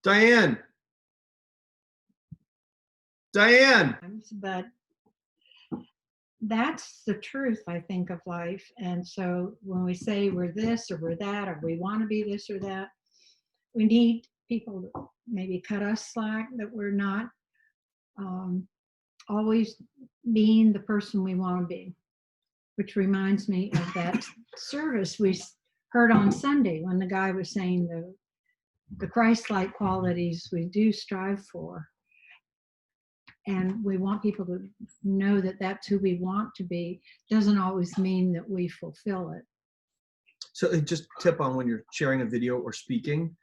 Diane. Diane. But that's the truth, I think, of life. And so when we say we're this or we're that, or we want to be this or that, we need people to maybe cut us slack, that we're not always being the person we want to be. Which reminds me of that service we heard on Sunday when the guy was saying the Christ-like qualities we do strive for. And we want people to know that that's who we want to be. Doesn't always mean that we fulfill it. So just tip on when you're sharing a video or speaking,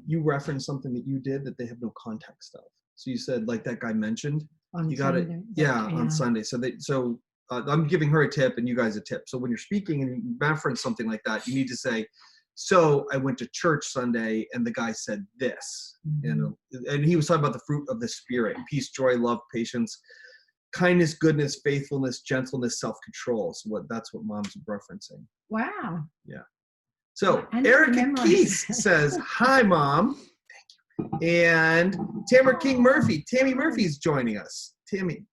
you reference something that you did that they have no context of. So you said, like that guy mentioned, On you got it. Sunday. Yeah, on Sunday. So I'm giving her a tip and you guys a tip. So when you're speaking and you reference something like that, you need to say, so I went to church Sunday and the guy said this, and he was talking about the fruit of the Spirit: peace, joy, love, patience, kindness, goodness, faithfulness, gentleness, self-control. So that's what Mom's referencing. Wow. Yeah. So Erica Keese says, hi, Mom. Thank you. And Tammy Murphy's joining us. Tammy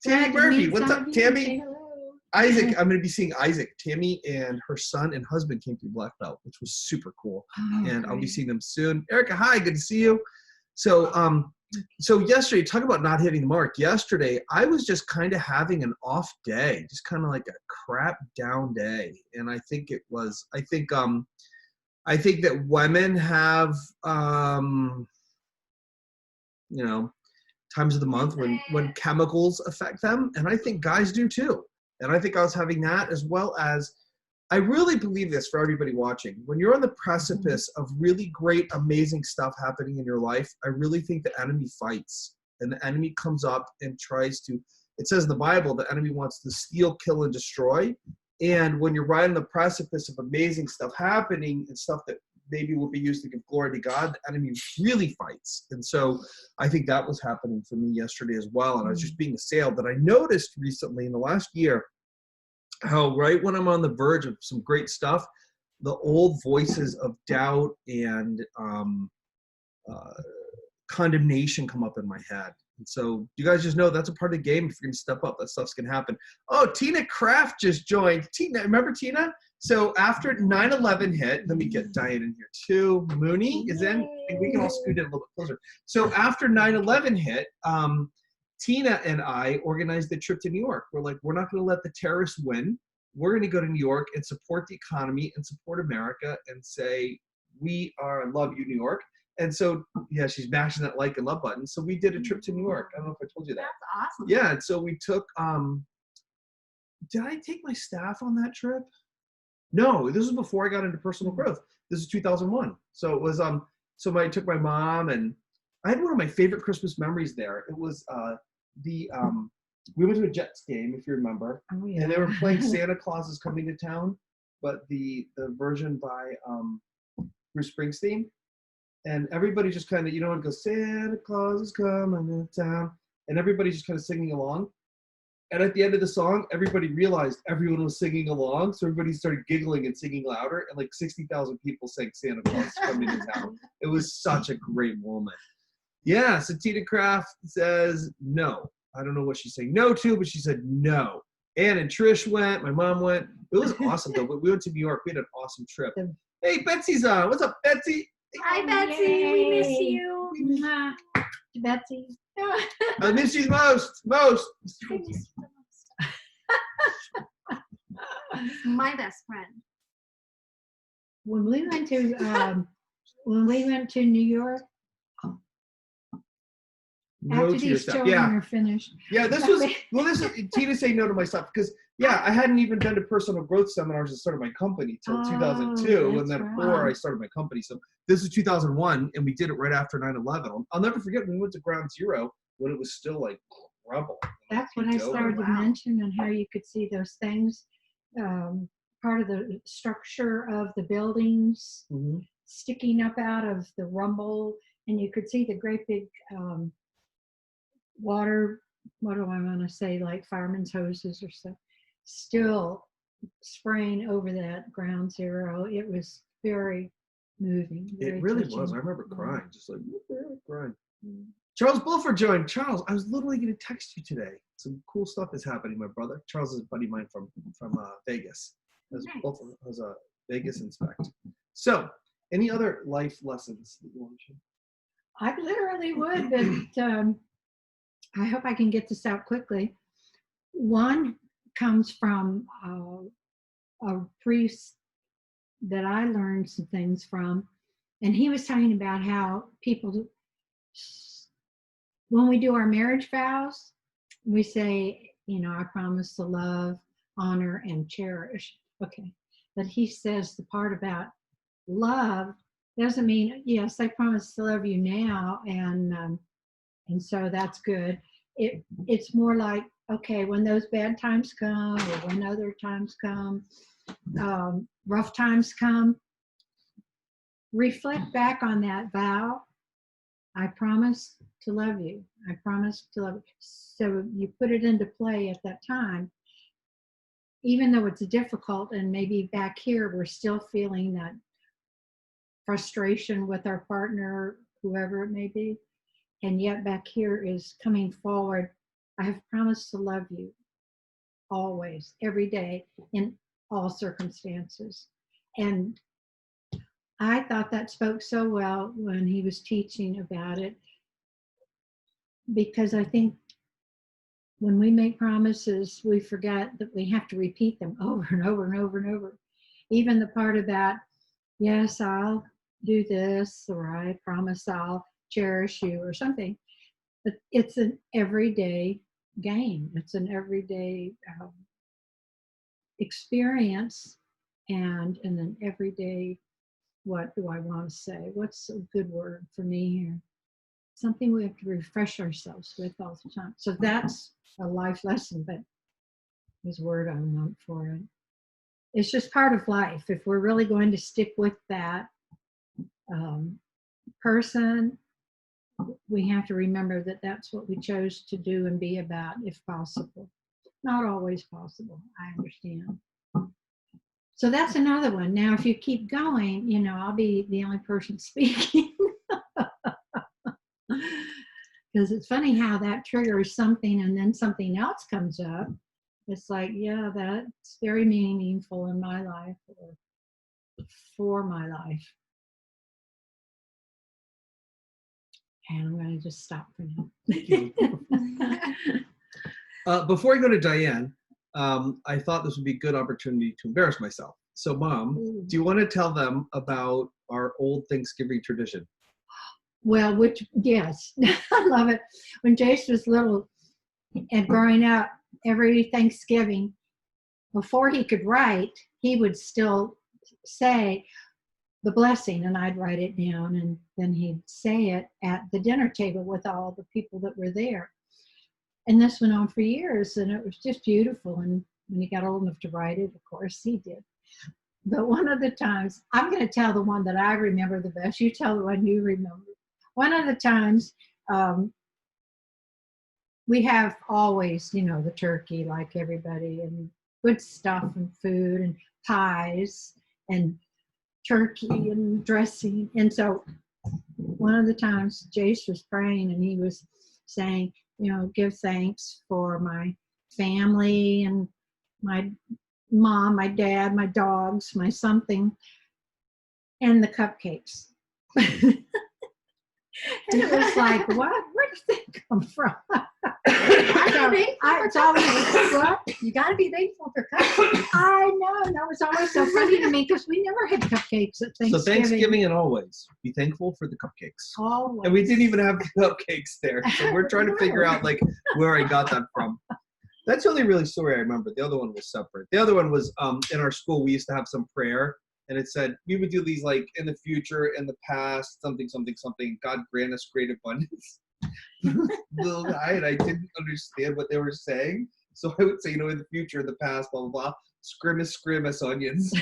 Murphy, what's up, Tammy? Isaac, I'm going to be seeing Isaac. Tammy and her son and husband came through Black Belt, which was super cool. And I'll be seeing them soon. Erica, hi, good to see you. So yesterday, talk about not hitting the mark. Yesterday, I was just kind of having an off day, just kind of like a crap down day. And I think that women have, times of the month when chemicals affect them. And I think guys do too. And I think I was having that, as well as, I really believe this for everybody watching. When you're on the precipice of really great, amazing stuff happening in your life, I really think the enemy fights. And the enemy comes up and tries to, it says in the Bible, the enemy wants to steal, kill, and destroy. And when you're right on the precipice of amazing stuff happening and stuff that maybe will be used to give glory to God, the enemy really fights. And so I think that was happening for me yesterday as well. And I was just being assailed. That I noticed recently in the last year, how right when I'm on the verge of some great stuff, the old voices of doubt and condemnation come up in my head. And so you guys just know that's a part of the game. If you're going to step up, that stuff's going to happen. Oh, Tina Kraft just joined. Tina, remember Tina? So after 9/11 hit, let me get Diane in here too. Mooney is in, and we can all scoot in a little bit closer. So after 9/11 hit, Tina and I organized the trip to New York. We're like, we're not going to let the terrorists win. We're going to go to New York and support the economy and support America and say, love you, New York. And so, yeah, she's mashing that like and love button. So we did a trip to New York. I don't know if I told you that. That's awesome. Yeah, and so we took, did I take my staff on that trip? No, this was before I got into personal growth. This is 2001. So it was, I took my mom, and I had one of my favorite Christmas memories there. It was we went to a Jets game, if you remember. Oh, yeah. And they were playing Santa Claus is Coming to Town, but the version by Bruce Springsteen. And everybody just kind of, it goes, Santa Claus is coming to town. And everybody just kind of singing along. And at the end of the song, everybody realized everyone was singing along. So everybody started giggling and singing louder. And like 60,000 people sang Santa Claus is Coming to Town. It was such a great moment. Yeah, so Tina Kraft says no. I don't know what she's saying no to, but she said no. Ann and Trish went. My mom went. It was awesome, though. But we went to New York. We had an awesome trip. Hey, Betsy's on. What's up, Betsy? Hi, Betsy. Yay. We miss you. Betsy. I miss you most. I miss you the most. My best friend. When we went to New York, No after to your these stuff. children Yeah. are finished. Yeah, this is Tina saying no to my stuff because I hadn't even been to personal growth seminars and started my company till 2002, and then before I started my company. So this is 2001, and we did it right after 9/11. I'll never forget when we went to Ground Zero when it was still like rubble. That's when I started to mention and how you could see those things, part of the structure of the buildings sticking up out of the rumble, and you could see the great big water, what do I want to say, like firemen's hoses or stuff, still spraying over that Ground Zero. It was very moving. very It really touching. was. I remember Yeah. crying, just like crying. Charles Bulford joined. Charles, I was literally going to text you today. Some cool stuff is happening, my brother. Charles is a buddy of mine from Vegas. Nice. Has a Vegas inspect. So, any other life lessons that you want to share? I literally would, but I hope I can get this out quickly. One comes from a priest that I learned some things from, and he was talking about how people, when we do our marriage vows, we say, I promise to love, honor, and cherish. Okay. But he says the part about love doesn't mean, yes, I promise to love you now, and so that's good. It's more like, okay, when those bad times come, or when other times come, rough times come, reflect back on that vow. I promise to love you. I promise to love you. So you put it into play at that time, even though it's difficult, and maybe back here we're still feeling that frustration with our partner, whoever it may be. And yet back here is coming forward. I have promised to love you always, every day, in all circumstances. And I thought that spoke so well when he was teaching about it, because I think when we make promises, we forget that we have to repeat them over and over and over and over. Even the part about, yes, I'll do this, or I promise I'll cherish you, or something. But it's an everyday game. It's an everyday experience, and an everyday, what do I want to say? What's a good word for me here? Something we have to refresh ourselves with all the time. So that's a life lesson, but his word I want for it. It's just part of life. If we're really going to stick with that person, we have to remember that that's what we chose to do and be about, if possible. Not always possible, I understand. So that's another one. Now, if you keep going, I'll be the only person speaking. Because it's funny how that triggers something and then something else comes up. It's like, yeah, that's very meaningful in my life, or for my life. And I'm going to just stop for now. Thank you. Before I go to Diane, I thought this would be a good opportunity to embarrass myself. So, Mom, do you want to tell them about our old Thanksgiving tradition? Well, yes, I love it. When Jase was little and growing up, every Thanksgiving, before he could write, he would still say the blessing, and I'd write it down, and then he'd say it at the dinner table with all the people that were there. And this went on for years, and it was just beautiful. And when he got old enough to write it, of course, he did. But one of the times, I'm going to tell the one that I remember the best. You tell the one you remember. One of the times, we have always, the turkey, like everybody, and good stuff and food and pies and turkey and dressing. And so one of the times Jase was praying, and he was saying, give thanks for my family and my mom, my dad, my dogs, my something, and the cupcakes. And it was like, what? Where does that come from? It's always, what? You got to be thankful for cupcakes. I know. And that was always so funny to me, because we never had cupcakes at Thanksgiving. So Thanksgiving and always be thankful for the cupcakes. Always. And we didn't even have the cupcakes there. So we're trying to figure out where I got that from. That's the only really story I remember. The other one was separate. The other one was in our school, we used to have some prayer. And it said, we would do these in the future, in the past, something, something, something. God grant us great abundance. Little guy, and I didn't understand what they were saying. So I would say, in the future, in the past, blah, blah, blah. Scrimmus onions.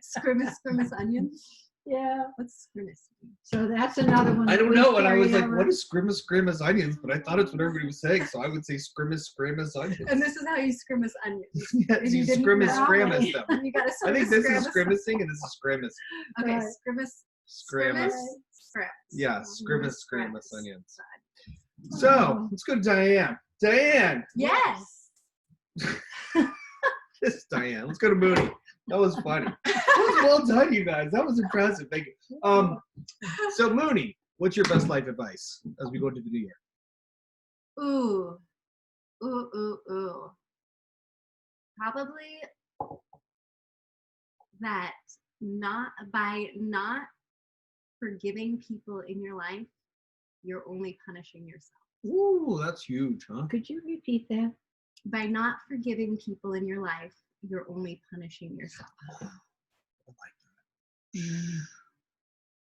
Scrimmus onions. Yeah. What's grimace? So that's another one. I that don't we know. And I was carry like, over. what is grimace onions? But I thought it's what everybody was saying. So I would say grimace onions. And this is how you grimace onions. Yes, you didn't grimace know. them. You gotta I think this is grimace. grimacing and this is grimace. Okay, Right. grimace. Grimace. Yeah, Grimace onions. So let's go to Diane. Diane. Yes. This is Diane. Let's go to Mooney. That was funny. That was well done, you guys. That was impressive. Thank you. So Mooney, what's your best life advice as we go into the new year? Ooh. Probably that not forgiving people in your life, you're only punishing yourself. Ooh, that's huge, huh? Could you repeat that? By not forgiving people in your life, you're only punishing yourself. I like that.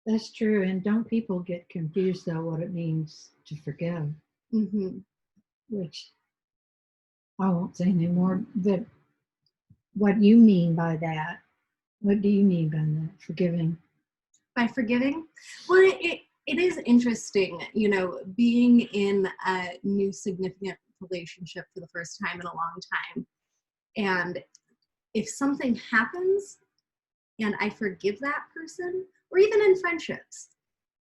That's true. And don't people get confused though what it means to forgive, Mm-hmm. which I won't say anymore. But what you mean by that? What do you mean by that? Forgiving? By forgiving? Well, it is interesting, being in a new significant relationship for the first time in a long time. And if something happens and I forgive that person, or even in friendships,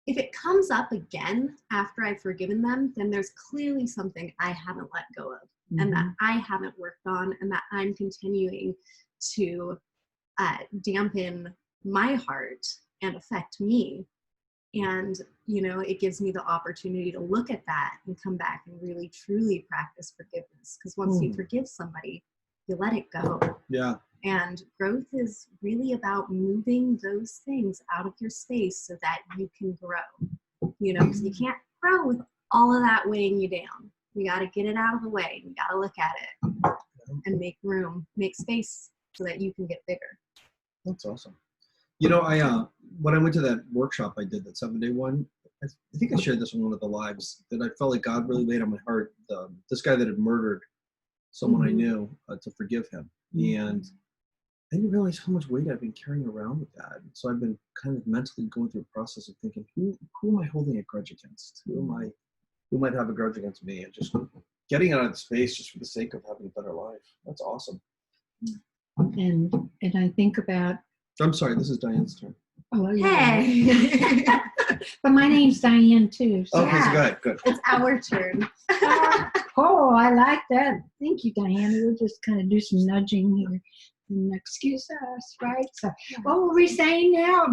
if it comes up again after I've forgiven them, then there's clearly something I haven't let go of and that I haven't worked on and that I'm continuing to dampen my heart and affect me. And, it gives me the opportunity to look at that and come back and really, truly practice forgiveness. Because once you forgive somebody, you let it go. Yeah. And growth is really about moving those things out of your space so that you can grow. Because you can't grow with all of that weighing you down. You got to get it out of the way. You got to look at it and make room, make space so that you can get bigger. That's awesome. I when I went to that workshop I did, that 7-day one, I think I shared this on one of the lives, that I felt like God really laid on my heart, this guy that had murdered someone I knew, to forgive him. And I didn't realize how much weight I've been carrying around with that. So I've been kind of mentally going through a process of thinking, who am I holding a grudge against? Who might have a grudge against me? And just getting out of the space just for the sake of having a better life. That's awesome. And I think about. I'm sorry, this is Diane's turn. Oh, yeah. Hey. But my name's Diane too. So. Okay, so go ahead. Good. It's our turn. Oh, I like that. Thank you, Diane. We'll just kind of do some nudging here and excuse us, right? So, what were we saying now?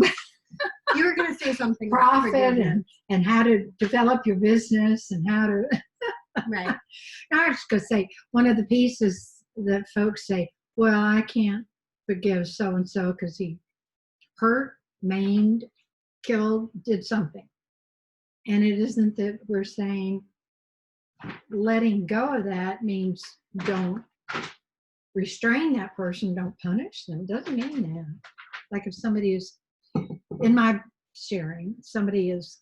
You were going to say something. Profit and how to develop your business and how to. Right. I was going to say, one of the pieces that folks say, well, I can't forgive so-and-so because he hurt, maimed, killed, did something. And it isn't that we're saying letting go of that means don't restrain that person, don't punish them. Doesn't mean that. Like if somebody is, in my sharing, somebody has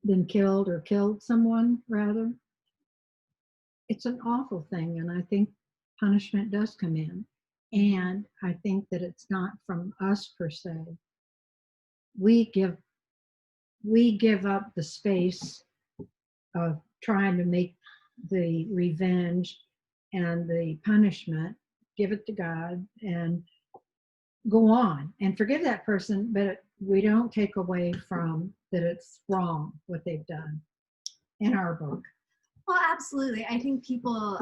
been killed or killed someone rather, it's an awful thing. And I think punishment does come in. And I think that it's not from us per se. We give up the space of trying to make the revenge and the punishment, give it to God and go on and forgive that person, but we don't take away from that it's wrong what they've done in our book. Well, absolutely. I think people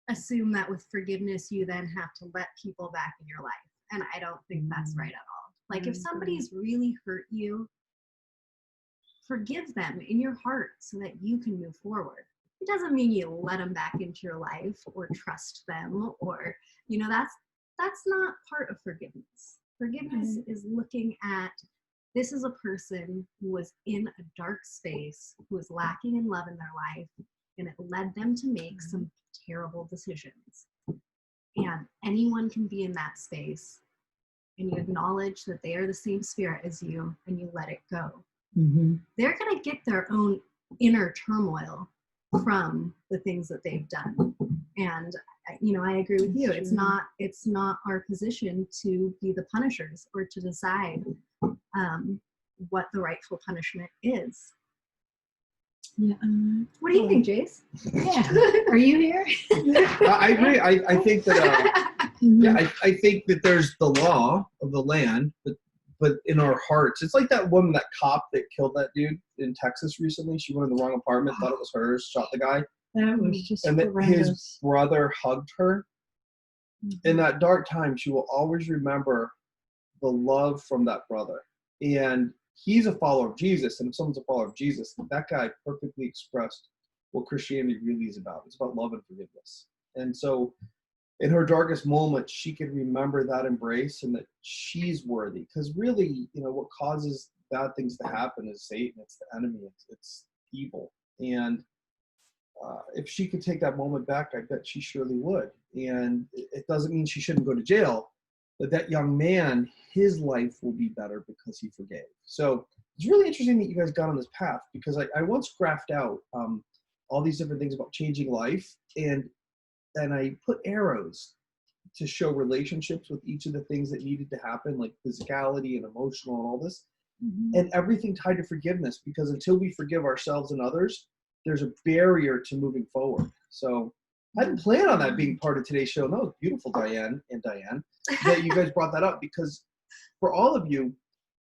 assume that with forgiveness, you then have to let people back in your life. And I don't think that's right at all. Like if somebody's really hurt you, forgive them in your heart so that you can move forward. It doesn't mean you let them back into your life or trust them or, that's not part of forgiveness. Forgiveness is looking at, this is a person who was in a dark space, who was lacking in love in their life, and it led them to make some terrible decisions. And anyone can be in that space, and you acknowledge that they are the same spirit as you, and you let it go. They're going to get their own inner turmoil from the things that they've done. And, I agree with you. It's not our position to be the punishers or to decide what the rightful punishment is. Yeah. What do you think, Jase? Yeah. Are you here? I agree. I think that yeah, I think that there's the law of the land, but in our hearts, it's like that woman, that cop that killed that dude in Texas recently. She went in the wrong apartment, thought it was hers, shot the guy, That was just and then his horrendous. brother hugged her. In that dark time, she will always remember the love from that brother. And he's a follower of Jesus. And if someone's a follower of Jesus, that guy perfectly expressed what Christianity really is about. It's about love and forgiveness. And so in her darkest moments, she could remember that embrace and that she's worthy. Because really, what causes bad things to happen is Satan. It's the enemy. It's evil. And if she could take that moment back, I bet she surely would. And it doesn't mean she shouldn't go to jail, but that young man, his life will be better because he forgave. So it's really interesting that you guys got on this path, because I once graphed out all these different things about changing life, and I put arrows to show relationships with each of the things that needed to happen, like physicality and emotional and all this, and everything tied to forgiveness, because until we forgive ourselves and others, there's a barrier to moving forward. So I didn't plan on that being part of today's show. No, it's beautiful, Diane, that you guys brought that up, because for all of you,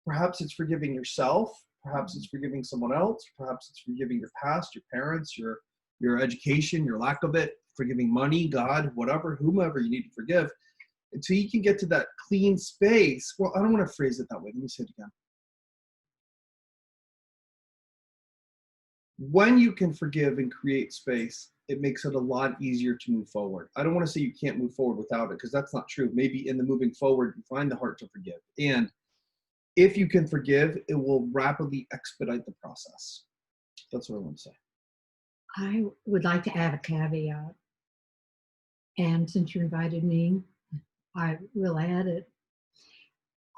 perhaps it's forgiving yourself, perhaps it's forgiving someone else, perhaps it's forgiving your past, your parents, your education, your lack of it, forgiving money, God, whatever, whomever you need to forgive, until you can get to that clean space. Well, I don't want to phrase it that way. Let me say it again. When you can forgive and create space, it makes it a lot easier to move forward. I don't want to say you can't move forward without it, because that's not true. Maybe in the moving forward, you find the heart to forgive. And if you can forgive, it will rapidly expedite the process. That's what I want to say. I would like to add a caveat. And since you invited me, I will add it.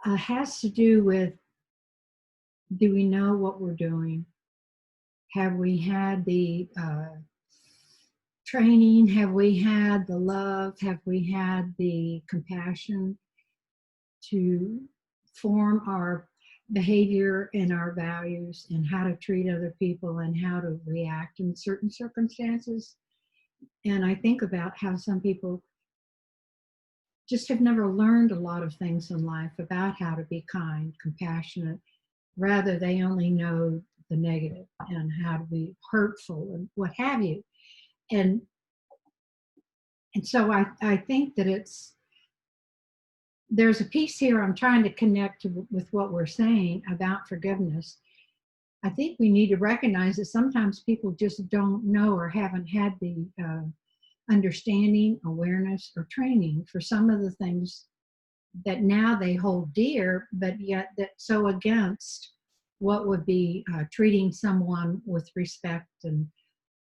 It has to do with, do we know what we're doing? Have we had the training? Have we had the love? Have we had the compassion to form our behavior and our values and how to treat other people and how to react in certain circumstances? And I think about how some people just have never learned a lot of things in life about how to be kind, compassionate. Rather, they only know the negative and how to be hurtful and what have you. And so I think that there's a piece here I'm trying to connect with what we're saying about forgiveness. I think we need to recognize that sometimes people just don't know or haven't had the understanding, awareness, or training for some of the things that now they hold dear, but yet that's so against what would be treating someone with respect and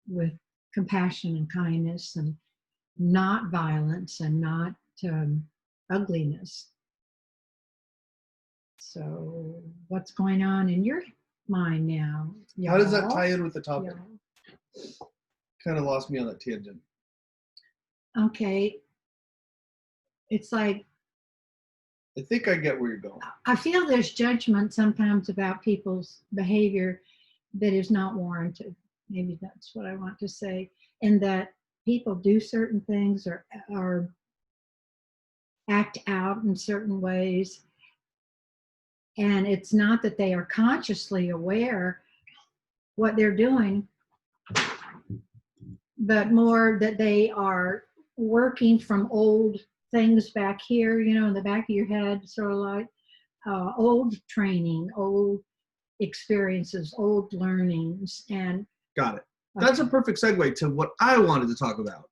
with compassion and kindness and not violence and not ugliness. So what's going on in your mind now? How does that tie in with the topic? Yeah. Kind of lost me on that tangent. Okay. It's like, I think I get where you're going. I feel there's judgment sometimes about people's behavior that is not warranted. Maybe that's what I want to say. And that people do certain things or act out in certain ways. And it's not that they are consciously aware what they're doing, but more that they are working from old things back here, in the back of your head, sort of like old training, old experiences, old learnings. And got it. That's a perfect segue to what I wanted to talk about.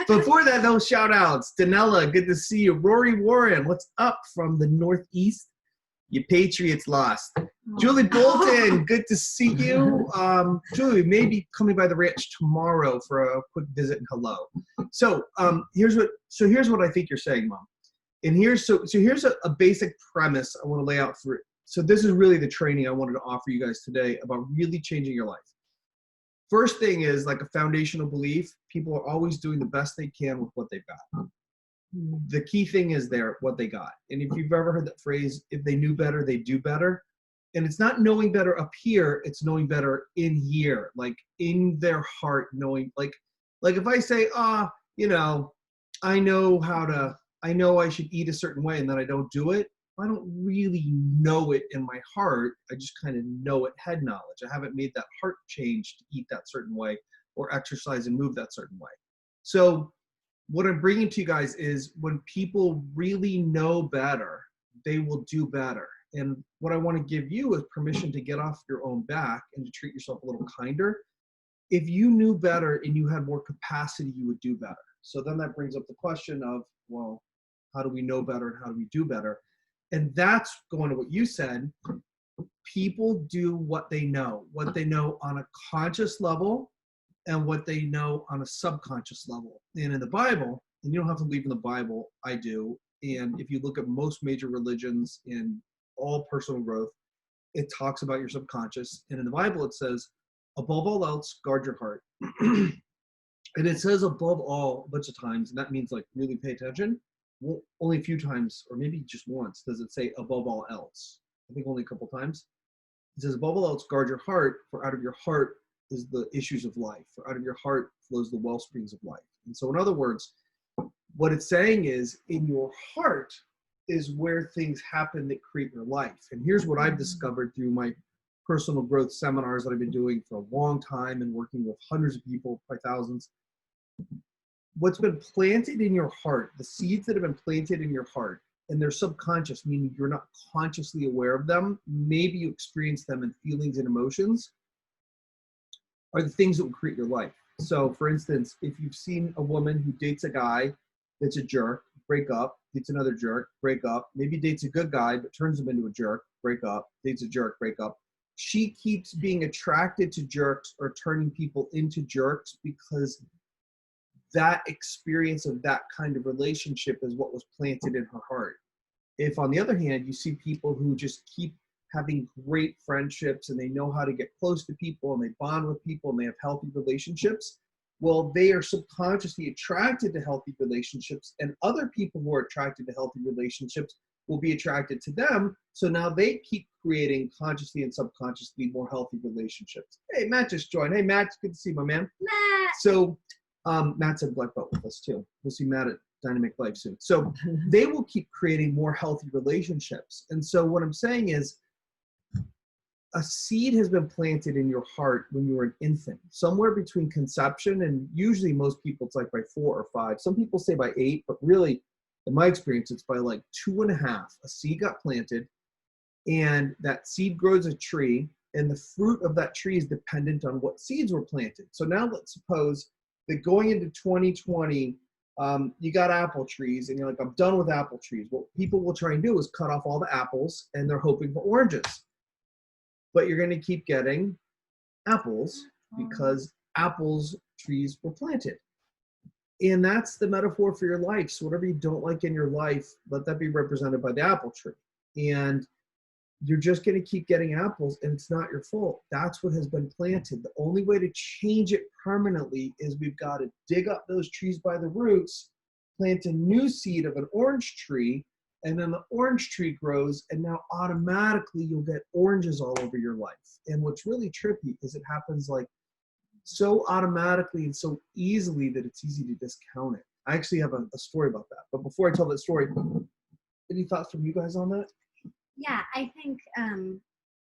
Before that, those shout outs. Danella, good to see you. Rory Warren, what's up from the Northeast? You Patriots lost. Julie Bolton, good to see you. Julie, maybe coming by the ranch tomorrow for a quick visit and hello. So here's what I think you're saying, Mom. And here's a basic premise I want to lay out for it. So this is really the training I wanted to offer you guys today about really changing your life. First thing is like a foundational belief. People are always doing the best they can with what they've got. The key thing is there, what they got. And if you've ever heard that phrase, if they knew better, they do better. And it's not knowing better up here, it's knowing better in here, like in their heart, knowing like if I say, you know, I know I should eat a certain way and then I don't do it. I don't really know it in my heart. I just kind of know it head knowledge. I haven't made that heart change to eat that certain way or exercise and move that certain way. So what I'm bringing to you guys is when people really know better, they will do better. And what I want to give you is permission to get off your own back and to treat yourself a little kinder. If you knew better and you had more capacity, you would do better. So then that brings up the question of, well, how do we know better and how do we do better? And that's going to what you said. People do what they know on a conscious level and what they know on a subconscious level. And in the Bible, and you don't have to believe in the Bible, I do. And if you look at most major religions in all personal growth, it talks about your subconscious. And in the Bible, it says, above all else, guard your heart. And it says above all a bunch of times, and that means like really pay attention. Well, only a few times, or maybe just once, does it say above all else. I think only a couple times. It says above all else, guard your heart, for out of your heart is the issues of life. For out of your heart flows the well springs of life. And so in other words, what it's saying is in your heart is where things happen that create your life. And here's what I've discovered through my personal growth seminars that I've been doing for a long time and working with hundreds of people, probably thousands. What's been planted in your heart, the seeds that have been planted in your heart, and they're subconscious, meaning you're not consciously aware of them, maybe you experience them in feelings and emotions, are the things that will create your life. So for instance, if you've seen a woman who dates a guy that's a jerk, break up, dates another jerk, break up, maybe dates a good guy but turns him into a jerk, break up, dates a jerk, break up. She keeps being attracted to jerks or turning people into jerks because that experience of that kind of relationship is what was planted in her heart. If on the other hand, you see people who just keep having great friendships and they know how to get close to people and they bond with people and they have healthy relationships, well, they are subconsciously attracted to healthy relationships, and other people who are attracted to healthy relationships will be attracted to them. So now they keep creating consciously and subconsciously more healthy relationships. Hey, Matt just joined. Hey, Matt, it's good to see you, my man. Matt. So Matt's in Black Belt with us too. We'll see Matt at Dynamic Life soon. So they will keep creating more healthy relationships. And so what I'm saying is a seed has been planted in your heart when you were an infant, somewhere between conception, and usually most people it's like by 4 or 5. Some people say by 8, but really in my experience, it's by like 2.5. A seed got planted and that seed grows a tree, and the fruit of that tree is dependent on what seeds were planted. So now let's suppose that going into 2020, you got apple trees and you're like, I'm done with apple trees. What people will try and do is cut off all the apples and they're hoping for oranges. But you're going to keep getting apples because apples trees were planted. And that's the metaphor for your life. So whatever you don't like in your life, let that be represented by the apple tree. And you're just going to keep getting apples, and it's not your fault. That's what has been planted. The only way to change it permanently is we've got to dig up those trees by the roots, plant a new seed of an orange tree, and then the orange tree grows, and now automatically you'll get oranges all over your life. And what's really trippy is it happens like so automatically and so easily that it's easy to discount it. I actually have a story about that. But before I tell that story, any thoughts from you guys on that? Yeah, I think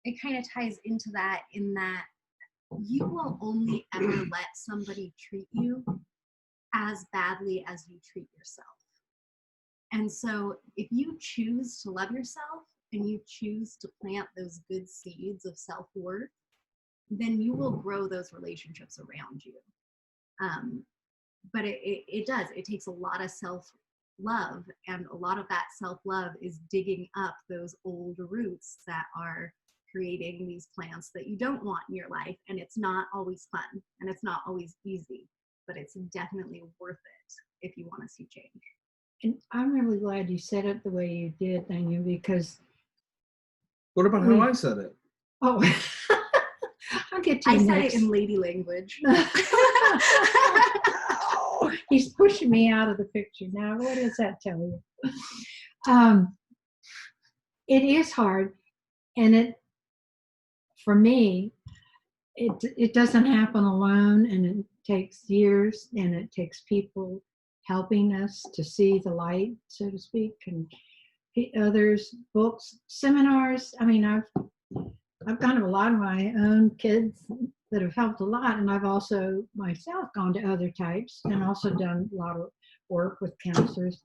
it kind of ties into that in that you will only ever let somebody treat you as badly as you treat yourself. And so if you choose to love yourself and you choose to plant those good seeds of self-worth, then you will grow those relationships around you. But it does. It takes a lot of self-love, and a lot of that self-love is digging up those old roots that are creating these plants that you don't want in your life. And it's not always fun and it's not always easy, but it's definitely worth it if you want to see change. And I'm really glad you said it the way you did, Daniel, because What about how I said it? oh, I'll get to I you said next. it in lady language. He's pushing me out of the picture now. What does that tell you? It is hard, and for me, it doesn't happen alone, and it takes years, and it takes people helping us to see the light, so to speak, and others, books, seminars. I mean, I've gone to a lot of my own kids that have helped a lot, and I've also myself gone to other types and also done a lot of work with counselors.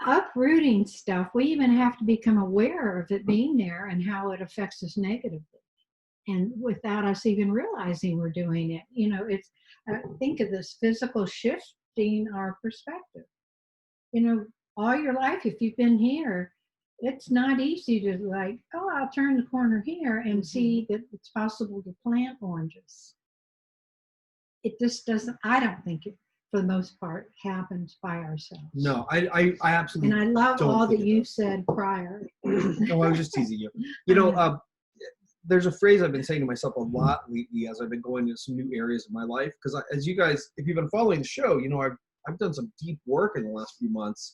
Uprooting stuff, we even have to become aware of it being there and how it affects us negatively, and without us even realizing we're doing it. You know, it's think of this physical shifting our perspective. You know, all your life, if you've been here, it's not easy to like, oh, I'll turn the corner here and see that it's possible to plant oranges. It just doesn't, I don't think it, for the most part, happens by ourselves. No, I absolutely. And I love don't all think that it you does. said prior. No, I was just teasing you. You know, there's a phrase I've been saying to myself a lot lately as I've been going into some new areas of my life. Because as you guys, if you've been following the show, you know, I've done some deep work in the last few months.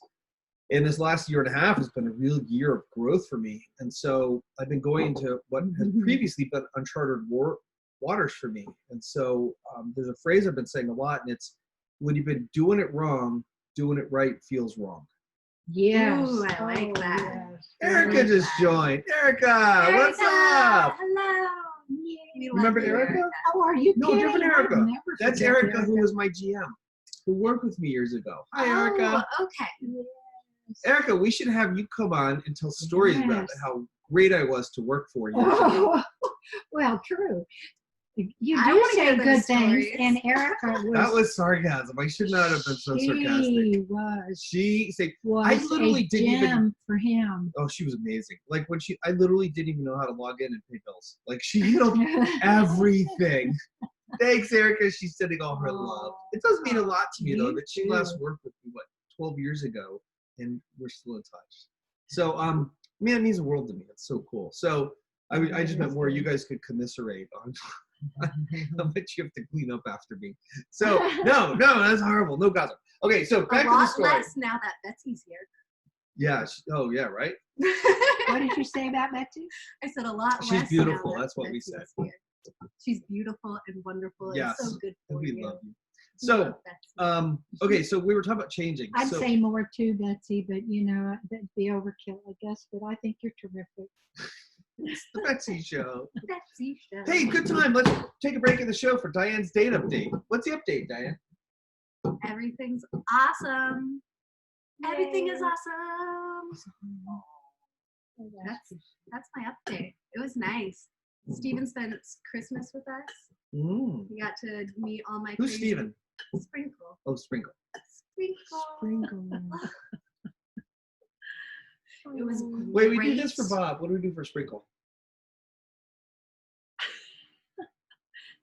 And this last year and a half has been a real year of growth for me. And so I've been going into what has previously been uncharted waters for me. And so there's a phrase I've been saying a lot, and it's, when you've been doing it wrong, doing it right feels wrong. Yes. Ooh, I like that. Yes. Erica just joined. Erica, what's up? Hello. Yay. Remember Erica? Oh, are you No, kidding? different I'd Erica. never That's forget Erica, who was my GM, who worked with me years ago. Hi, Erica. Oh, okay. Yes. Erica, we should have you come on and tell stories about Yes. how great I was to work for you. Oh, well, true. You I do wanna say hear good those things, stories. and Erica was. That was sarcasm. I should not have been so sarcastic. She said, I literally a didn't gem even. for him. Oh, she was amazing. Like when I literally didn't even know how to log in and pay bills. Like she handled everything. Thanks, Erica. She's sending all her love. It does mean a lot to me, though, You that she too. last worked with me, 12 years ago, and we're still in touch. So, man, it means the world to me. It's so cool. So, I just meant more you guys could commiserate on how much you have to clean up after me. So, no, that's horrible. No gossip. Okay, so back to the story. A lot less now that Betsy's here. Yeah. Oh, yeah, right? What did you say about Betsy? I said a lot She's less. beautiful. Now that That's what we Betsy's said. here. She's beautiful and wonderful. Yes. And so good And for we you. love you. We So, love Betsy. okay, so we were talking about changing. I'd So, say more too, Betsy, but you know, that'd be overkill, I guess. But I think you're terrific. it's the Betsy Show. Betsy show. Hey, good time. Let's take a break in the show for Diane's date update. What's the update, Diane? Everything's awesome. Everything is awesome. That's my update. It was nice. Steven spent Christmas with us. Mm. We got to meet all my Who's crazy- Steven? Sprinkle. Oh, Sprinkle. Sprinkle. It was Wait, we great. do this for Bob. What do we do for Sprinkle?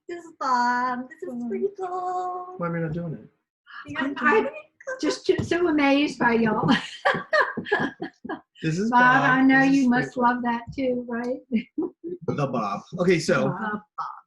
This is Bob. This is Sprinkle. Why are we not doing it? You guys I'm doing just so amazed by y'all. This is Bob, Bob. I know This is you must Sprinkle. love that too, right? The Bob. Okay, so Bob.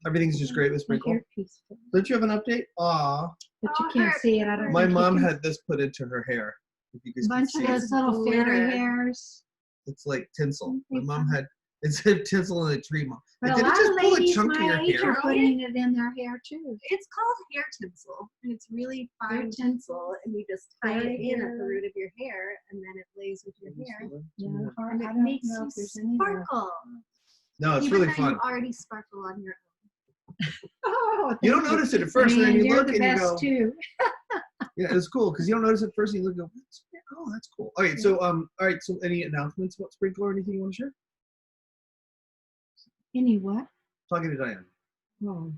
everything's just great with Sprinkle. You're peaceful. Don't you have an update? Aw. But you Oh, can't her- see it. I don't My think you mom can. had this put into her hair. If you guys A can bunch see of it. those little fairy Glitter. hairs. It's like tinsel. My Okay, mom fine. had it's a tinsel and a tree. Mom. But a Did it lot just of pull a ladies chunk of your my age hair are out? putting it in their hair too. It's called hair tinsel, and it's really fine Hair tinsel. tinsel, and you just tie it Very in at good. the root of your hair, and then it lays with your hair, Yeah, and I it don't makes know you if there's any left. sparkle. No, it's Even really though fun. you already sparkle on your own. Oh, You don't thank notice it at first, and then Man, you you're look the and you best go, too. yeah, it's cool because you don't notice it first, and you look and go, oh, that's cool. Okay, so all right, so any announcements about Sprinkle or anything you want to share? Any what? Talking to Diane. Oh,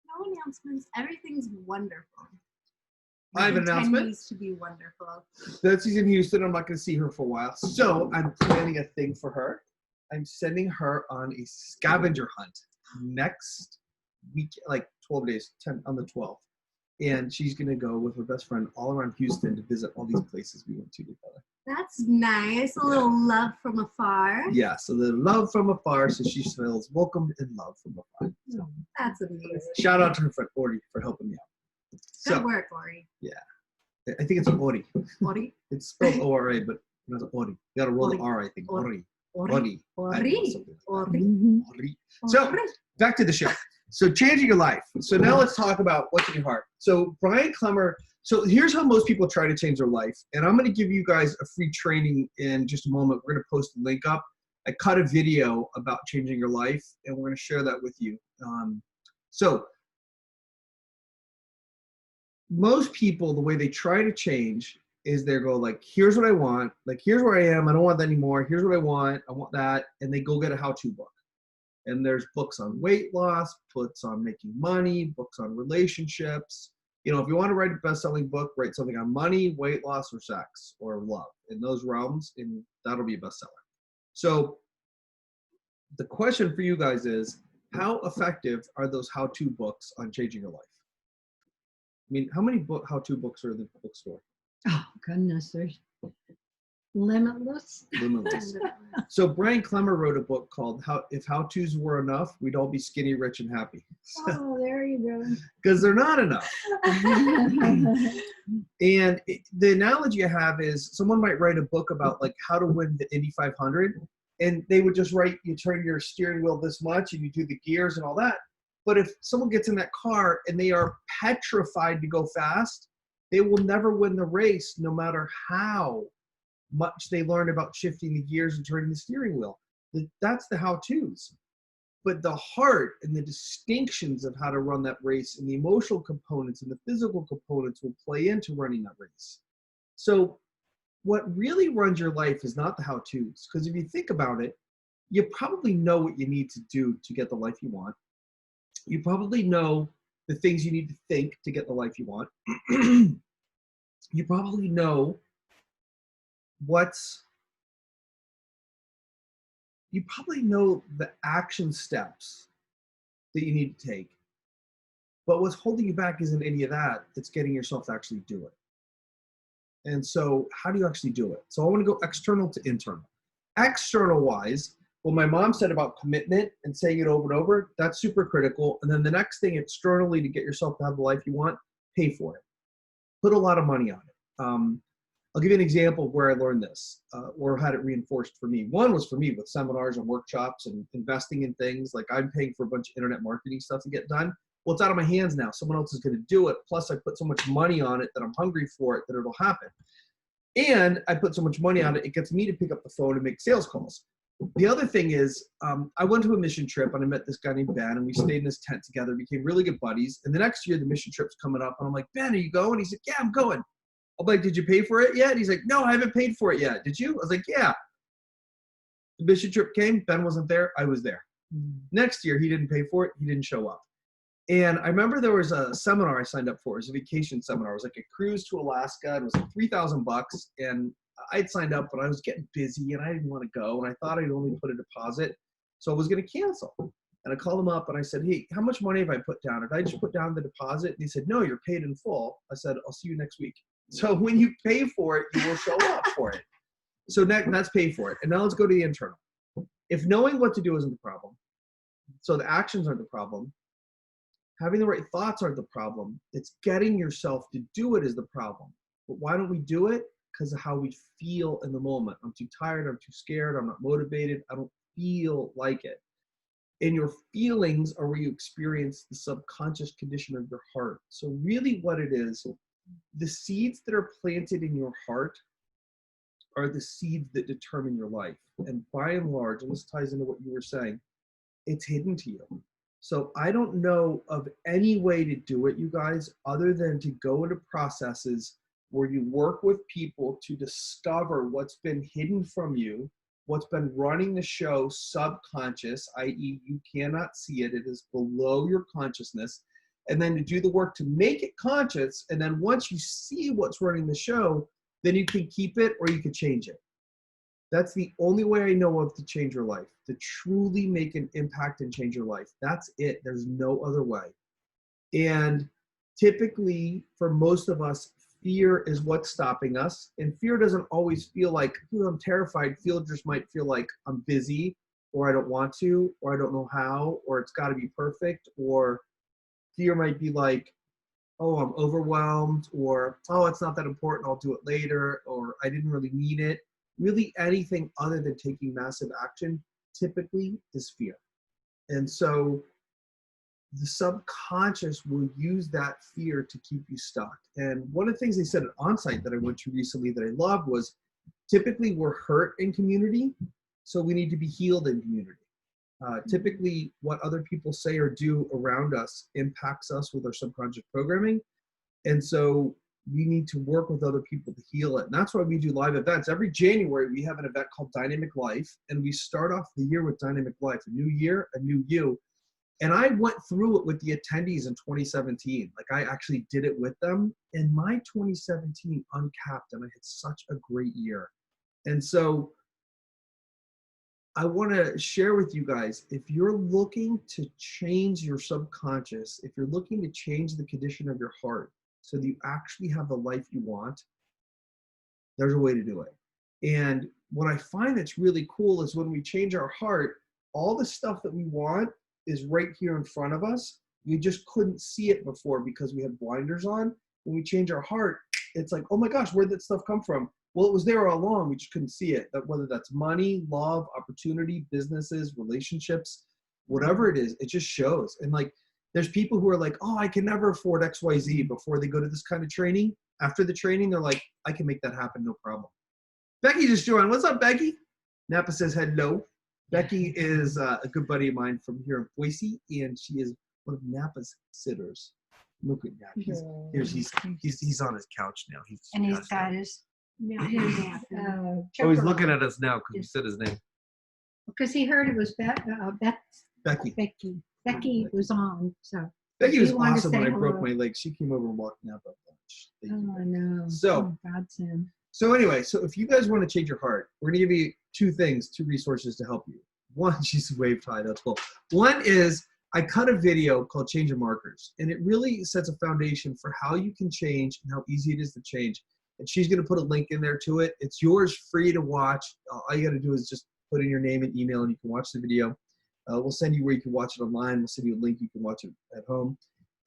No announcements. Everything's wonderful. I have an announcement. Continues to be wonderful. Betsy's in Houston. I'm not going to see her for a while, so I'm planning a thing for her. I'm sending her on a scavenger hunt next week, like 12 days, 10 on the 12th. And she's going to go with her best friend all around Houston to visit all these places we went to together. That's nice. A little love from afar. Yeah, so the love from afar, so she feels welcomed and loved from afar. So That's amazing. shout out to her friend Ordy for helping me out. Good work, Ori. Yeah. I think it's Ori. Ori. It's spelled O-R-A, but it's Ori. You got to roll the R, I think. Ori. Ori. Ori. Ori. Ori. Ori. So, back to the show. So, changing your life. So, now let's talk about what's in your heart. So, Brian Clemmer. So, here's how most people try to change their life. And I'm going to give you guys a free training in just a moment. We're going to post a link up. I cut a video about changing your life, and we're going to share that with you. So, most people, the way they try to change is they go like, here's what I want. Like, here's where I am. I don't want that anymore. Here's what I want. I want that. And they go get a how-to book. And there's books on weight loss, books on making money, books on relationships. You know, if you want to write a best-selling book, write something on money, weight loss, or sex, or love. In those realms, and that'll be a bestseller. So the question for you guys is, how effective are those how-to books on changing your life? I mean, how many how-to books are in the bookstore? Oh, goodness, there's limitless. Limitless. So Brian Clemmer wrote a book called If How-Tos Were Enough, We'd All Be Skinny, Rich, and Happy. Oh, there you go. Because they're not enough. And the analogy I have is someone might write a book about like how to win the Indy 500, and they would just write, you turn your steering wheel this much and you do the gears and all that. But if someone gets in that car and they are petrified to go fast, they will never win the race no matter how much they learn about shifting the gears and turning the steering wheel. That's the how-tos. But the heart and the distinctions of how to run that race and the emotional components and the physical components will play into running that race. So what really runs your life is not the how-tos. Because if you think about it, you probably know what you need to do to get the life you want. You probably know the things you need to think to get the life you want. You probably know you probably know the action steps that you need to take. But what's holding you back isn't any of that. It's getting yourself to actually do it. And so how do you actually do it? So I want to go external to internal. External wise, what my mom said about commitment and saying it over and over, that's super critical. And then the next thing externally to get yourself to have the life you want, pay for it. Put a lot of money on it. I'll give you an example of where I learned this or had it reinforced for me. One was for me with seminars and workshops and investing in things. Like I'm paying for a bunch of internet marketing stuff to get done. Well, it's out of my hands now. Someone else is going to do it. Plus I put so much money on it that I'm hungry for it that it'll happen. And I put so much money on it, it gets me to pick up the phone and make sales calls. The other thing is I went to a mission trip and I met this guy named Ben and we stayed in his tent together, became really good buddies. And the next year the mission trip's coming up and I'm like, Ben, are you going? He's like, yeah, I'm going. I'm like, did you pay for it yet? He's like, no, I haven't paid for it yet. Did you? I was like, yeah. The mission trip came. Ben wasn't there. I was there. Next year, he didn't pay for it. He didn't show up. And I remember there was a seminar I signed up for. It was a vacation seminar. It was like a cruise to Alaska. It was like $3,000. And I'd signed up, but I was getting busy and I didn't want to go. And I thought I'd only put a deposit. So I was going to cancel. And I called him up and I said, hey, how much money have I put down? Did I just put down the deposit? And he said, no, you're paid in full. I said, I'll see you next week. So when you pay for it, you will show up for it. So that's pay for it. And now let's go to the internal. If knowing what to do isn't the problem, so the actions aren't the problem, having the right thoughts aren't the problem, it's getting yourself to do it is the problem. But why don't we do it? Because of how we feel in the moment. I'm too tired, I'm too scared, I'm not motivated, I don't feel like it. And your feelings are where you experience the subconscious condition of your heart. So really what it is, the seeds that are planted in your heart are the seeds that determine your life. And by and large, and this ties into what you were saying, it's hidden to you. So I don't know of any way to do it, you guys, other than to go into processes where you work with people to discover what's been hidden from you, what's been running the show subconscious, i.e. you cannot see it, it is below your consciousness, and then to do the work to make it conscious. And then once you see what's running the show, then you can keep it or you can change it. That's the only way I know of to change your life, to truly make an impact and change your life. That's it. There's no other way. And typically for most of us, fear is what's stopping us. And fear doesn't always feel like, I'm terrified. Fear just might feel like I'm busy, or I don't want to, or I don't know how, or it's got to be perfect, or fear might be like, oh, I'm overwhelmed, or, oh, it's not that important, I'll do it later, or I didn't really need it. Really anything other than taking massive action typically is fear. And so the subconscious will use that fear to keep you stuck. And one of the things they said at onsite that I went to recently that I loved was typically we're hurt in community, so we need to be healed in community. Typically what other people say or do around us impacts us with our subconscious programming. And so we need to work with other people to heal it. And that's why we do live events. Every January, we have an event called Dynamic Life. And we start off the year with Dynamic Life, a new year, a new you. And I went through it with the attendees in 2017. Like I actually did it with them. And my 2017 uncapped, and I had such a great year. And so I want to share with you guys, if you're looking to change your subconscious, if you're looking to change the condition of your heart so that you actually have the life you want, there's a way to do it. And what I find that's really cool is when we change our heart, all the stuff that we want is right here in front of us. We just couldn't see it before because we had blinders on. When we change our heart, it's like, oh my gosh, where'd that stuff come from? Well, it was there all along. We just couldn't see it. That whether that's money, love, opportunity, businesses, relationships, whatever it is, it just shows. And like, there's people who are like, oh, I can never afford XYZ before they go to this kind of training. After the training, they're like, I can make that happen, no problem. Becky just joined. What's up, Becky? Napa says hello. Becky is a good buddy of mine from here in Boise, and she is one of Napa's sitters. Look at that. He's on his couch now. He's got his he's looking at us now because we said his name. Because he heard it was Becky. Becky was on. So Becky was awesome when I broke my leg. She came over and walked Napa up lunch. I know. So, godsend. So anyway, so if you guys want to change your heart, we're going to give you two resources to help you. One, she's waved high, that's cool. One is I cut a video called Change Your Markers, and it really sets a foundation for how you can change and how easy it is to change. And she's going to put a link in there to it. It's yours, free to watch. All you got to do is just put in your name and email, and you can watch the video. We'll send you where you can watch it online. We'll send you a link. You can watch it at home.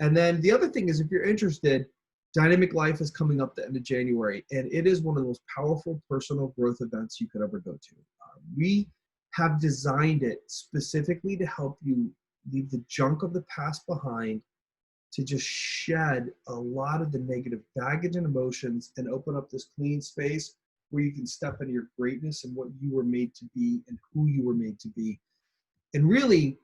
And then the other thing is, if you're interested, Dynamic Life is coming up the end of January, and it is one of the most powerful personal growth events you could ever go to. We have designed it specifically to help you leave the junk of the past behind, to just shed a lot of the negative baggage and emotions and open up this clean space where you can step into your greatness and what you were made to be and who you were made to be. And really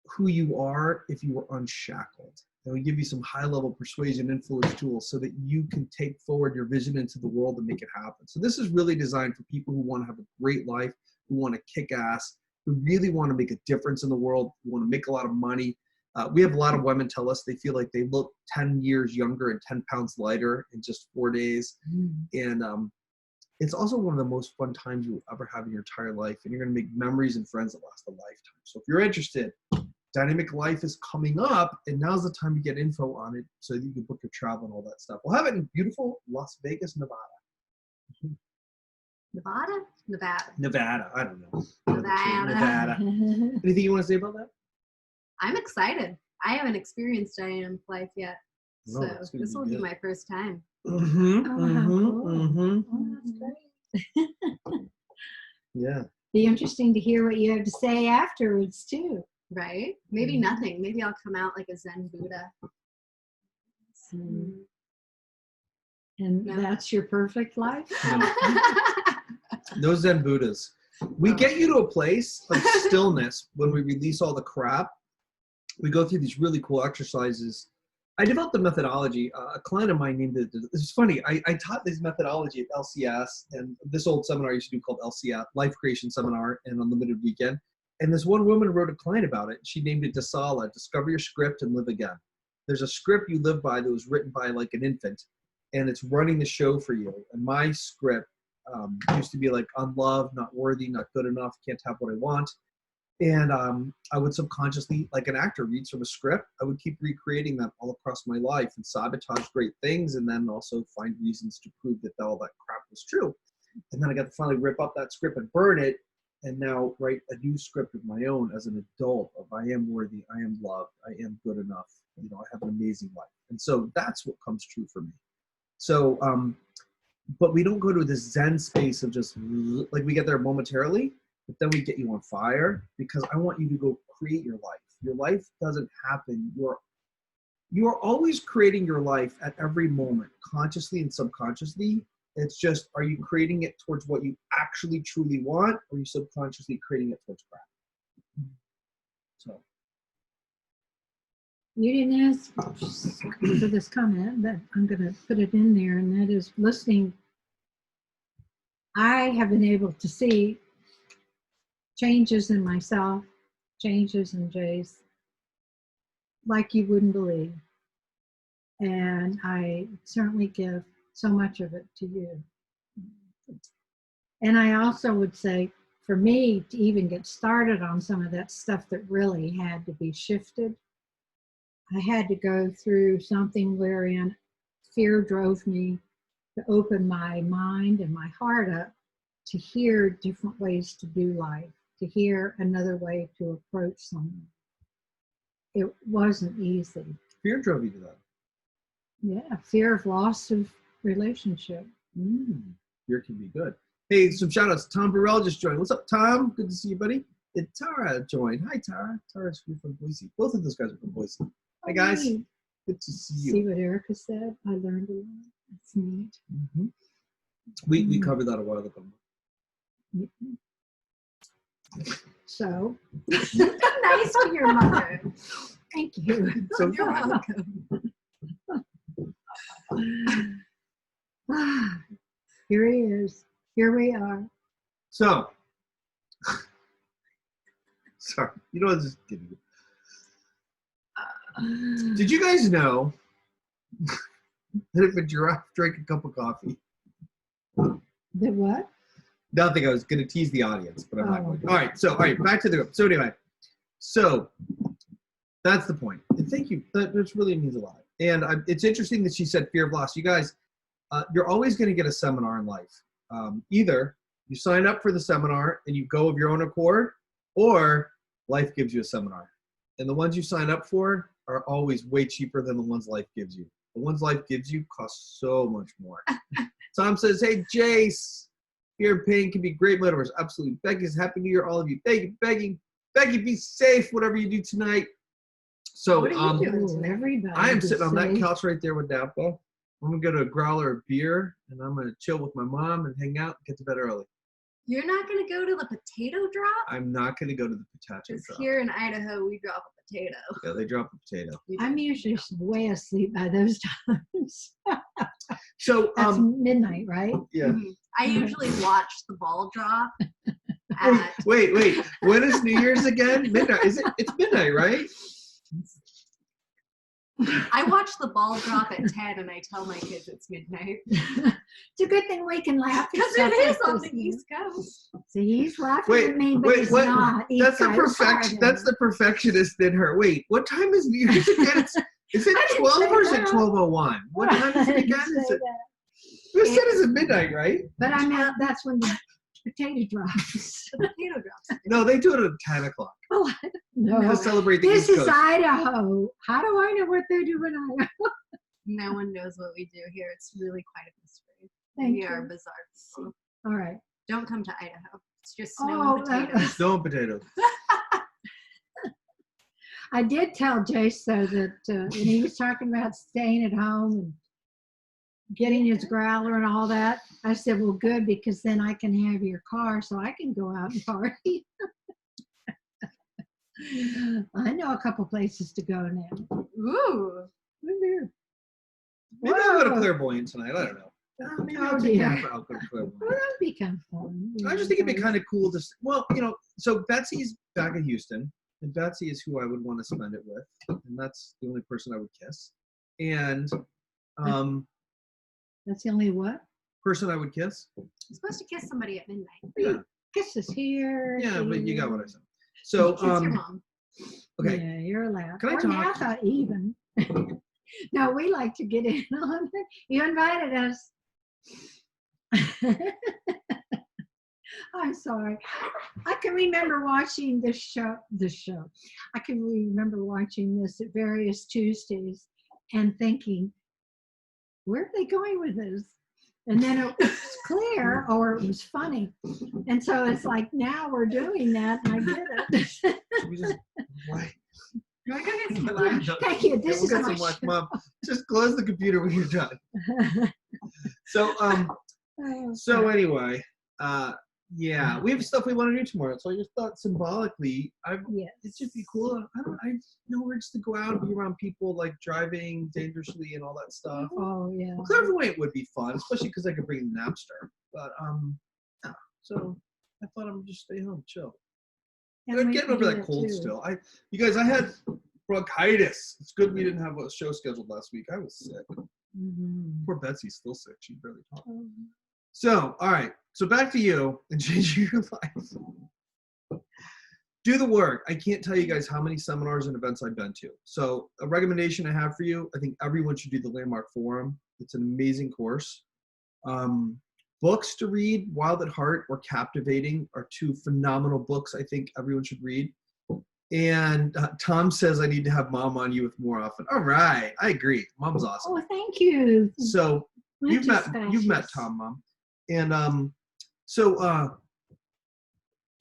who you are if you were unshackled. And we give you some high-level persuasion influence tools so that you can take forward your vision into the world and make it happen. So this is really designed for people who want to have a great life, who want to kick ass, who really want to make a difference in the world, who want to make a lot of money. We have a lot of women tell us they feel like they look 10 years younger and 10 pounds lighter in just 4 days. And it's also one of the most fun times you'll ever have in your entire life. And you're going to make memories and friends that last a lifetime. So if you're interested, Dynamic Life is coming up, and now's the time to get info on it so that you can book your travel and all that stuff. We'll have it in beautiful Las Vegas, Nevada. Nevada. I don't know. Nevada. Anything you want to say about that? I'm excited. I haven't experienced Dynamic Life yet, so this will be my first time. That's great. Yeah. Be interesting to hear what you have to say afterwards too. Right? Maybe nothing. Maybe I'll come out like a Zen Buddha. And that's your perfect life? No Zen Buddhas. We get you to a place of stillness when we release all the crap. We go through these really cool exercises. I developed a methodology. A client of mine named it. It's funny. I taught this methodology at LCS, and this old seminar I used to do called LCS, Life Creation Seminar, and Unlimited Weekend. And this one woman wrote a client about it. She named it Dasala, Discover Your Script and Live Again. There's a script you live by that was written by like an infant, and it's running the show for you. And my script used to be like unloved, not worthy, not good enough, can't have what I want. And I would subconsciously, like an actor reads from a script, I would keep recreating that all across my life and sabotage great things, and then also find reasons to prove that all that crap was true. And then I got to finally rip up that script and burn it and now write a new script of my own as an adult of I am worthy, I am loved, I am good enough, you know, I have an amazing life. And so that's what comes true for me. So, but we don't go to this Zen space of just like we get there momentarily, but then we get you on fire because I want you to go create your life. Your life doesn't happen. You are always creating your life at every moment, consciously and subconsciously. It's just, are you creating it towards what you actually truly want, or are you subconsciously creating it towards crap? So. You didn't ask for this comment, but I'm going to put it in there, and that is listening. I have been able to see changes in myself, changes in Jase, like you wouldn't believe. And I certainly give so much of it to you. And I also would say, for me to even get started on some of that stuff that really had to be shifted, I had to go through something wherein fear drove me to open my mind and my heart up to hear different ways to do life, to hear another way to approach something. It wasn't easy. Fear drove you to that. Yeah, fear of loss of relationship. Fear can be good. Hey, some shout outs. Tom Burrell just joined. What's up, Tom? Good to see you, buddy. And Tara joined. Hi, Tara. Tara's from Boise. Both of those guys are from Boise. Hi, guys. Neat. Good to see you. See what Erica said? I learned a lot. That's neat. We covered that a while ago. So, Nice to your mother. thank you. So You're welcome. Here he is. Here we are. So, sorry. You know, I was just kidding you. Did you guys know that if a giraffe drank a cup of coffee? The what? Nothing. I was going to tease the audience, but I'm not going to. All right, back to the group. So anyway, that's the point. And thank you. That really means a lot. And it's interesting that she said fear of loss. You guys, you're always going to get a seminar in life. Either you sign up for the seminar and you go of your own accord, or life gives you a seminar. And the ones you sign up for are always way cheaper than the ones life gives you. The ones life gives you cost so much more. Tom says, hey, Jase, fear and pain can be great metaphors. Absolutely. Becky's happy New Year, all of you. Thank you, Becky. Becky, be safe, whatever you do tonight. So What are you doing tonight? Everybody I am sitting on that safe. couch right there with Napa. I'm going to go to a growler of beer, and I'm going to chill with my mom and hang out and get to bed early. You're not going to go to the potato drop? I'm not going to go to the potato Because drop. here in Idaho, we drop a potato. Yeah, they drop a potato. I'm usually way asleep by those times. So, That's midnight, right? yeah. I usually watch the ball drop Oh, at wait. When is New Year's again? Midnight. It's midnight, right? I watch the ball drop at 10 and I tell my kids it's midnight. It's a good thing we can laugh. Because it is on the East Coast. See, he's laughing at me, but he's what? not. He's That's the got his heart perfection. in That's it. the perfectionist in her. Wait, what time is New Year's again? Is it I didn't 12 or is say it that. 12:01? What time is it I didn't again? say Is it? that. You said it's at midnight, right? But I meant that's when the potato drops. The potato drops. No, they do it at 10 o'clock Oh, No. to celebrate the this East is Coast. Idaho. How do I know what they do in Idaho? No one knows what we do here. It's really quite a mystery. Thank We you. are bizarre people. All right. Don't come to Idaho. It's just snow Oh, and potatoes. Snow and potatoes. I did tell Jase though that when he was talking about staying at home and getting his growler and all that, I said, well, good, because then I can have your car so I can go out and party. I know a couple places to go now. Ooh. Maybe I'll go to Whoa. Clairvoyant tonight. I don't know. Maybe I'll Oh, take dear. Napa. I'll go to Clairvoyant. Well, that would be kind of fun. I just think it'd be kind of cool to, well, so Betsy's back in Houston, and Betsy is who I would want to spend it with, and that's the only person I would kiss. And That's the only what? person I would kiss. I'm supposed to kiss somebody at midnight. Yeah, Kisses here. yeah, but you got here. what I said. So, Kiss your mom. okay, Yeah, you're allowed. Can I Or talk? Napa even. No, we like to get in on it. You invited us. I'm sorry. I can remember watching this show. I can remember watching this at various Tuesdays and thinking, where are they going with this? And then it was clear or it was funny. And so it's like, now we're doing that and I get it. We just, why? You want to go get some lunch? Thank you. This We'll is get my some lunch, show. Mom. Just close the computer when you're done. So anyway, yeah, we have stuff we want to do tomorrow. So I just thought symbolically, Yes. it should be cool. I know urge to go out and be around people like driving dangerously and all that stuff. Oh, yeah. Well, clairvoyant would be fun, especially because I could bring the Napster. But yeah. So I thought I'm just stay home, chill. And I'm we getting can over do that cold too. still. You guys, I had bronchitis. It's good we didn't have a show scheduled last week. I was sick. Mhm. Poor Betsy's still sick. She barely talked. Oh. So, all right. So back to you and changing your life. Do the work. I can't tell you guys how many seminars and events I've been to. So a recommendation I have for you, I think everyone should do the Landmark Forum. It's an amazing course. Books to read, Wild at Heart or Captivating are two phenomenal books I think everyone should read. And Tom says I need to have Mom on you with more often. All right. I agree. Mom's awesome. Oh, thank you. So you've met Tom, Mom. And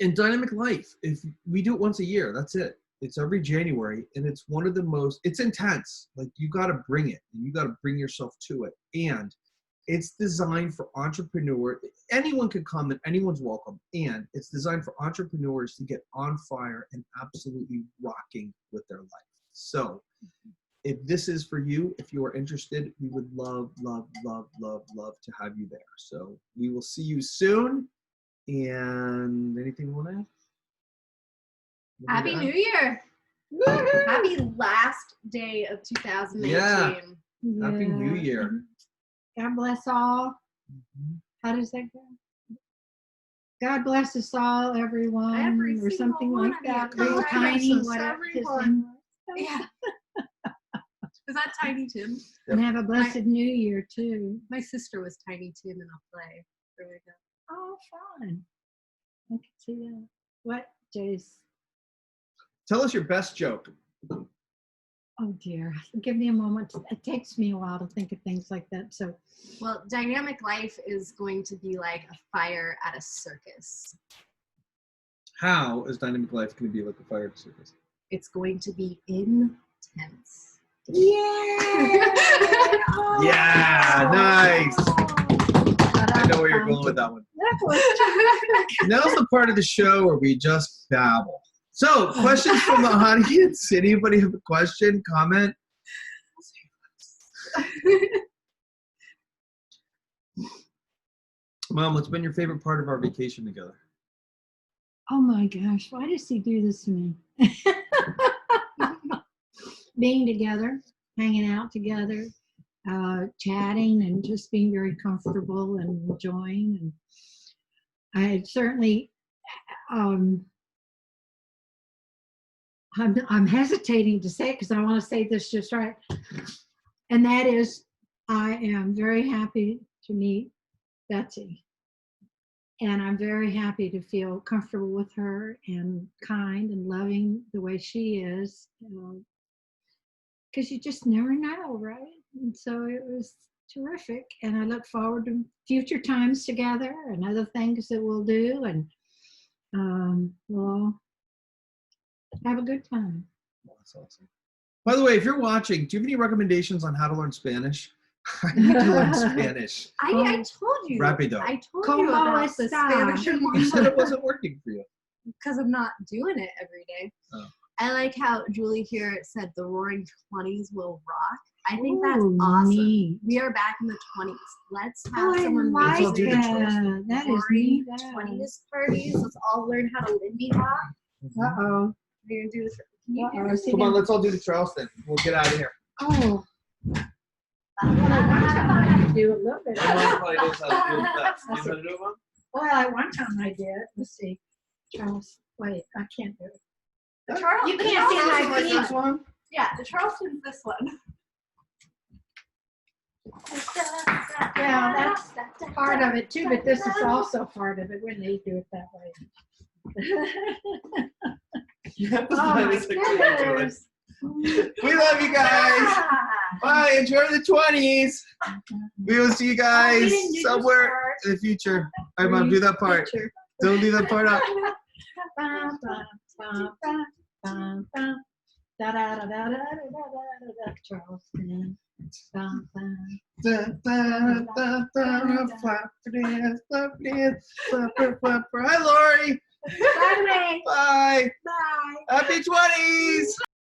in Dynamic Life, if we do it once a year, that's it. It's every January, and it's one of the most, it's intense. Like, you got to bring it, and you got to bring yourself to it. And it's designed for entrepreneurs. Anyone can come, and anyone's welcome. And it's designed for entrepreneurs to get on fire and absolutely rocking with their life. So if this is for you, if you are interested, we would love, love, love, love, love to have you there. So we will see you soon. And anything you want to add? Happy New Year. Happy last day of 2019. Yeah. Yeah. Happy New Year. God bless all. How does that go? God bless us all, everyone, Every or single something one like of you. that. God Little bless tiny, us, whatever his everyone. name was. Yeah. Is that Tiny Tim? And have a blessed New Year too. My sister was Tiny Tim in a play. There we go. Oh, fun! I can see that. What, Jase? Tell us your best joke. Oh dear, give me a moment. It takes me a while to think of things like that. So, Well, Dynamic Life is going to be like a fire at a circus. How is Dynamic Life going to be like a fire circus? It's going to be intense. yeah! Oh, Yeah, nice. I know where you're going with that one. That was Now's the part of the show where we just babble. So, questions from the audience? Anybody have a question, comment? Mom, what's been your favorite part of our vacation together? oh my gosh, why does he do this to me? Being together, hanging out together, chatting, and just being very comfortable and enjoying. And I certainly, I'm hesitating to say it because I want to say this just right. And that is, I am very happy to meet Betsy. And I'm very happy to feel comfortable with her and kind and loving the way she is. Because you just never know, right? And so it was terrific. And I look forward to future times together and other things that we'll do. And we'll have a good time. That's awesome. By the way, if you're watching, do you have any recommendations on how to learn Spanish? I need to learn Spanish. I told you. Rapido. I told Como you about the esta? Spanish You said it wasn't working for you. because I'm not doing it every day. Oh. I like how Julie here said the roaring 20s will rock. I think that's Ooh, awesome. neat. We are back in the 20s. Let's Oh, have I someone like all do the that. That is roaring neat. 20s parties. Let's all learn how to Lindy Hop. Uh-oh. We're gonna do this. Can you do Uh-oh. this? Come on, let's all do the Charleston. We'll get out of here. Oh. I can do a little bit. Everyone probably knows how to do it best. You know how to do it, Mom? Well, at one time I did. Let's see. Charles, wait, I can't do it. The Charleston. You can't see my feet. This one? Yeah, the Charleston's this one. Yeah, that's part of it too, but this is also part of it when they do it that way. That was Oh fun my as a kid doing it. goodness. We love you guys. Bye. Enjoy the 20s. We will see you guys somewhere in the future. All right, Mom, do that part. Don't leave that part out. Charleston. Hi, Lori. Bye. Bye. Bye. Happy 20s.